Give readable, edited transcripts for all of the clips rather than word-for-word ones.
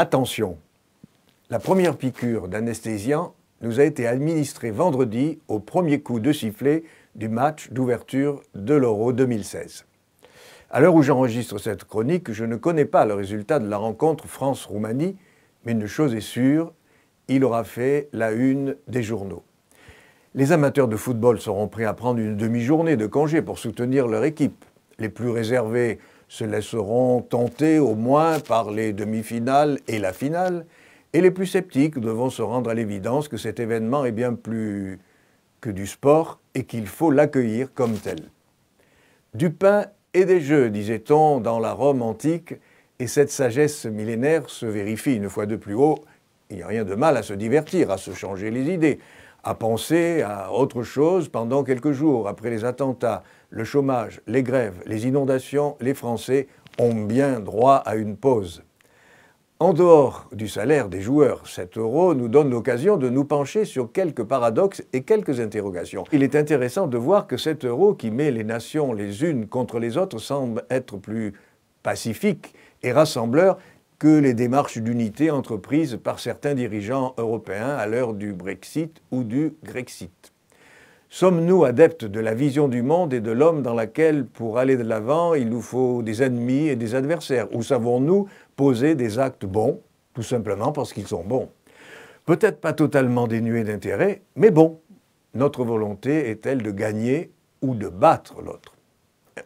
Attention, la première piqûre d'anesthésiant nous a été administrée vendredi au premier coup de sifflet du match d'ouverture de l'Euro 2016. À l'heure où j'enregistre cette chronique, je ne connais pas le résultat de la rencontre France-Roumanie, mais une chose est sûre, il aura fait la une des journaux. Les amateurs de football seront prêts à prendre une demi-journée de congé pour soutenir leur équipe. Les plus réservés se laisseront tenter au moins par les demi-finales et la finale, et les plus sceptiques devront se rendre à l'évidence que cet événement est bien plus que du sport et qu'il faut l'accueillir comme tel. Du pain et des jeux, disait-on dans la Rome antique, et cette sagesse millénaire se vérifie une fois de plus haut. Il n'y a rien de mal à se divertir, à se changer les idées, à penser à autre chose pendant quelques jours. Après les attentats, le chômage, les grèves, les inondations, les Français ont bien droit à une pause. En dehors du salaire des joueurs, 7 € nous donne l'occasion de nous pencher sur quelques paradoxes et quelques interrogations. Il est intéressant de voir que 7 € qui met les nations les unes contre les autres semble être plus pacifique et rassembleur que les démarches d'unité entreprises par certains dirigeants européens à l'heure du Brexit ou du Grexit. Sommes-nous adeptes de la vision du monde et de l'homme dans laquelle, pour aller de l'avant, il nous faut des ennemis et des adversaires? Ou savons-nous poser des actes bons, tout simplement parce qu'ils sont bons? Peut-être pas totalement dénués d'intérêt, mais bons. Notre volonté est-elle de gagner ou de battre l'autre?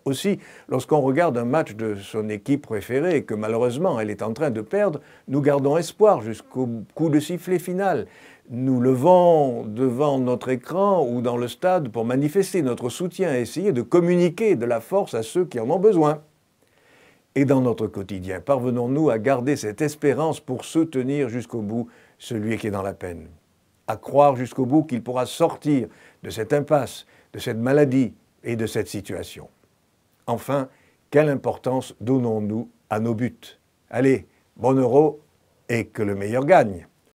Aussi, lorsqu'on regarde un match de son équipe préférée et que malheureusement elle est en train de perdre, nous gardons espoir jusqu'au coup de sifflet final. Nous levons devant notre écran ou dans le stade pour manifester notre soutien et essayer de communiquer de la force à ceux qui en ont besoin. Et dans notre quotidien, parvenons-nous à garder cette espérance pour soutenir jusqu'au bout celui qui est dans la peine? À croire jusqu'au bout qu'il pourra sortir de cette impasse, de cette maladie et de cette situation? Enfin, quelle importance donnons-nous à nos buts? Allez, bon Euro et que le meilleur gagne!